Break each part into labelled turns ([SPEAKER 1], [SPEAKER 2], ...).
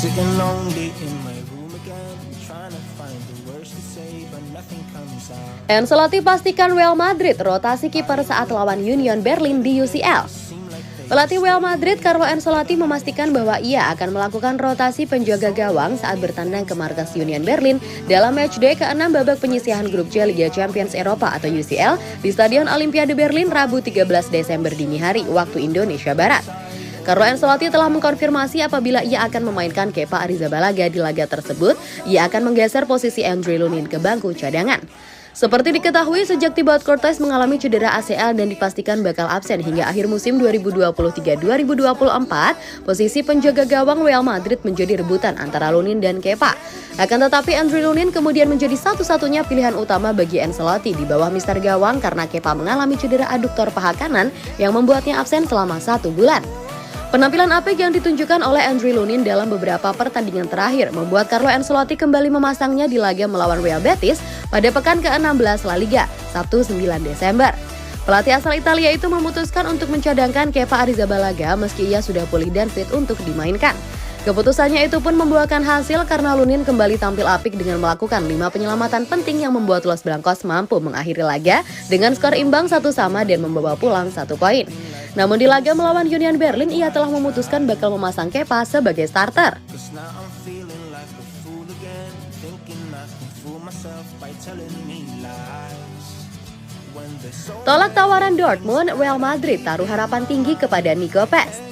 [SPEAKER 1] Sitting lonely in my room again, trying to find the words to say, but nothing comes out.
[SPEAKER 2] Ancelotti pastikan Real Madrid rotasi kiper saat lawan Union Berlin di UCL. Pelatih Real Madrid Carlo Ancelotti memastikan bahwa ia akan melakukan rotasi penjaga gawang saat bertandang ke markas Union Berlin dalam matchday ke-6 babak penyisihan grup C Liga Champions Eropa atau UCL di Stadion Olimpiade Berlin Rabu 13 Desember dini hari waktu Indonesia Barat. Carlo Ancelotti telah mengkonfirmasi apabila ia akan memainkan Kepa Arrizabalaga di laga tersebut, ia akan menggeser posisi Andre Lunin ke bangku cadangan. Seperti diketahui, sejak Thibaut Courtois mengalami cedera ACL dan dipastikan bakal absen hingga akhir musim 2023-2024, posisi penjaga gawang Real Madrid menjadi rebutan antara Lunin dan Kepa. Akan tetapi Andre Lunin kemudian menjadi satu-satunya pilihan utama bagi Ancelotti di bawah mister gawang karena Kepa mengalami cedera aduktor paha kanan yang membuatnya absen selama 1 bulan. Penampilan apik yang ditunjukkan oleh Andre Lunin dalam beberapa pertandingan terakhir membuat Carlo Ancelotti kembali memasangnya di laga melawan Real Betis pada pekan ke-16 La Liga, Sabtu 9 Desember. Pelatih asal Italia itu memutuskan untuk mencadangkan Kepa Arrizabalaga meski ia sudah pulih dan fit untuk dimainkan. Keputusannya itu pun membuahkan hasil karena Lunin kembali tampil apik dengan melakukan 5 penyelamatan penting yang membuat Los Blancos mampu mengakhiri laga dengan skor imbang 1-1 dan membawa pulang 1 poin. Namun di laga melawan Union Berlin, ia telah memutuskan bakal memasang Kepa sebagai starter. Tolak tawaran Dortmund, Real Madrid taruh harapan tinggi kepada Nico Pes.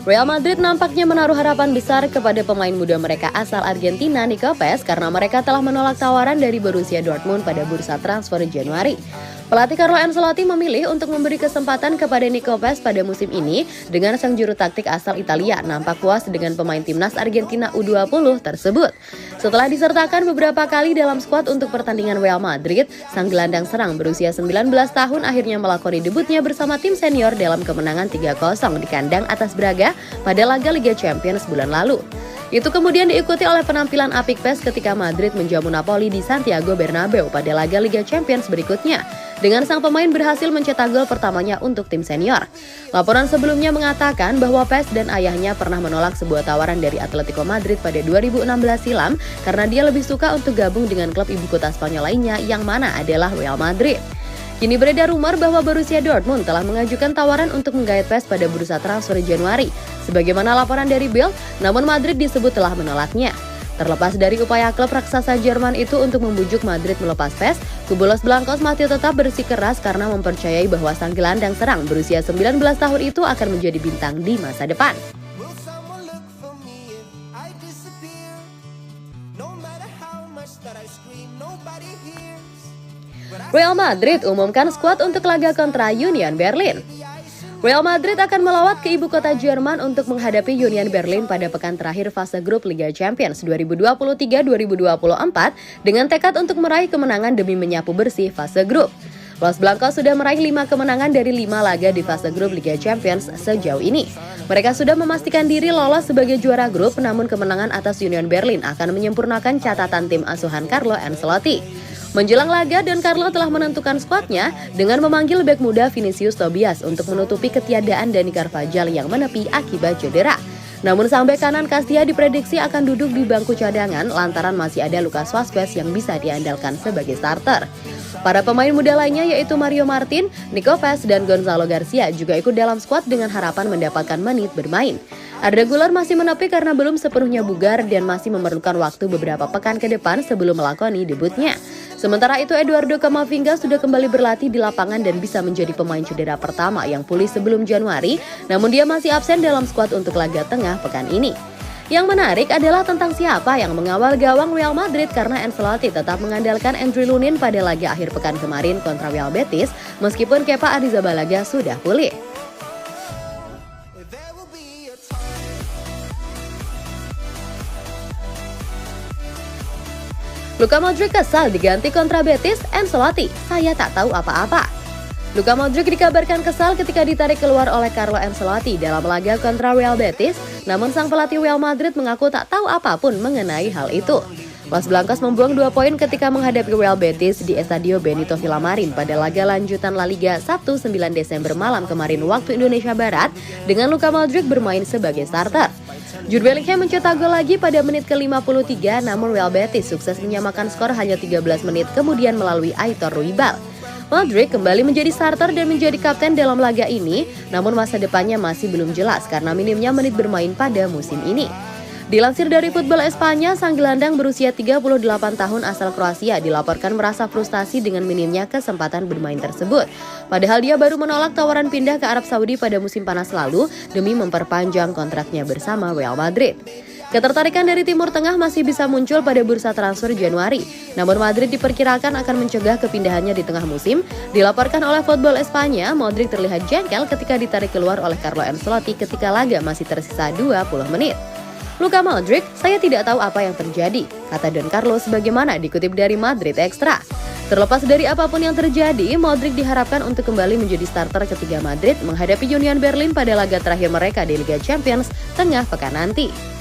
[SPEAKER 2] Real Madrid nampaknya menaruh harapan besar kepada pemain muda mereka asal Argentina, Nico Pes, karena mereka telah menolak tawaran dari Borussia Dortmund pada bursa transfer Januari. Pelatih Carlo Ancelotti memilih untuk memberi kesempatan kepada Nico Pes pada musim ini dengan sang juru taktik asal Italia nampak puas dengan pemain timnas Argentina U20 tersebut. Setelah disertakan beberapa kali dalam skuad untuk pertandingan Real Madrid, sang gelandang serang berusia 19 tahun akhirnya melakoni debutnya bersama tim senior dalam kemenangan 3-0 di kandang atas Braga pada laga Liga Champions bulan lalu. Itu kemudian diikuti oleh penampilan apik Pes ketika Madrid menjamu Napoli di Santiago Bernabeu pada laga Liga Champions berikutnya, dengan sang pemain berhasil mencetak gol pertamanya untuk tim senior. Laporan sebelumnya mengatakan bahwa Pes dan ayahnya pernah menolak sebuah tawaran dari Atletico Madrid pada 2016 silam karena dia lebih suka untuk gabung dengan klub ibu kota Spanyol lainnya yang mana adalah Real Madrid. Kini beredar rumor bahwa Borussia Dortmund telah mengajukan tawaran untuk menggait Pes pada bursa transfer Januari. Sebagaimana laporan dari Bild, namun Madrid disebut telah menolaknya. Terlepas dari upaya klub raksasa Jerman itu untuk membujuk Madrid melepas Pes, kubu Los Blancos masih tetap bersikeras karena mempercayai bahwa sang gelandang serang berusia 19 tahun itu akan menjadi bintang di masa depan. Real Madrid umumkan skuad untuk laga kontra Union Berlin. Real Madrid akan melawat ke ibu kota Jerman untuk menghadapi Union Berlin pada pekan terakhir fase grup Liga Champions 2023-2024 dengan tekad untuk meraih kemenangan demi menyapu bersih fase grup. Los Blancos sudah meraih 5 kemenangan dari 5 laga di fase grup Liga Champions sejauh ini. Mereka sudah memastikan diri lolos sebagai juara grup, namun kemenangan atas Union Berlin akan menyempurnakan catatan tim asuhan Carlo Ancelotti. Menjelang laga, Don Carlo telah menentukan skuadnya dengan memanggil bek muda Vinicius Tobias untuk menutupi ketiadaan Dani Carvajal yang menepi akibat cedera. Namun sang bek kanan Castilla diprediksi akan duduk di bangku cadangan lantaran masih ada Lucas Vazquez yang bisa diandalkan sebagai starter. Para pemain muda lainnya yaitu Mario Martin, Nico Pes, dan Gonzalo Garcia juga ikut dalam skuad dengan harapan mendapatkan menit bermain. Arda Güler masih menepi karena belum sepenuhnya bugar dan masih memerlukan waktu beberapa pekan ke depan sebelum melakoni debutnya. Sementara itu, Eduardo Camavinga sudah kembali berlatih di lapangan dan bisa menjadi pemain cedera pertama yang pulih sebelum Januari, namun dia masih absen dalam skuad untuk laga tengah pekan ini. Yang menarik adalah tentang siapa yang mengawal gawang Real Madrid karena Ancelotti tetap mengandalkan Andre Lunin pada laga akhir pekan kemarin kontra Real Betis, meskipun Kepa Arrizabalaga sudah pulih. Luka Modric kesal diganti kontra Betis, Ancelotti, saya tak tahu apa-apa. Luka Modric dikabarkan kesal ketika ditarik keluar oleh Carlo Ancelotti dalam laga kontra Real Betis, namun sang pelatih Real Madrid mengaku tak tahu apapun mengenai hal itu. Los Blancos membuang 2 poin ketika menghadapi Real Betis di Estadio Benito Villamarin pada laga lanjutan La Liga Sabtu 9 Desember malam kemarin waktu Indonesia Barat dengan Luka Modric bermain sebagai starter. Jude Bellingham mencetak gol lagi pada menit ke-53, namun Real Betis sukses menyamakan skor hanya 13 menit kemudian melalui Aitor Ruibal. Modric kembali menjadi starter dan menjadi kapten dalam laga ini, namun masa depannya masih belum jelas karena minimnya menit bermain pada musim ini. Dilansir dari Football Espanya, sang gelandang berusia 38 tahun asal Kroasia dilaporkan merasa frustasi dengan minimnya kesempatan bermain tersebut. Padahal dia baru menolak tawaran pindah ke Arab Saudi pada musim panas lalu demi memperpanjang kontraknya bersama Real Madrid. Ketertarikan dari Timur Tengah masih bisa muncul pada bursa transfer Januari. Namun Madrid diperkirakan akan mencegah kepindahannya di tengah musim. Dilaporkan oleh Football Espanya, Modric terlihat jengkel ketika ditarik keluar oleh Carlo Ancelotti ketika laga masih tersisa 20 menit. Luka Modric, saya tidak tahu apa yang terjadi, kata Don Carlo sebagaimana dikutip dari Madrid Extra. Terlepas dari apapun yang terjadi, Modric diharapkan untuk kembali menjadi starter ketiga Madrid menghadapi Union Berlin pada laga terakhir mereka di Liga Champions tengah pekan nanti.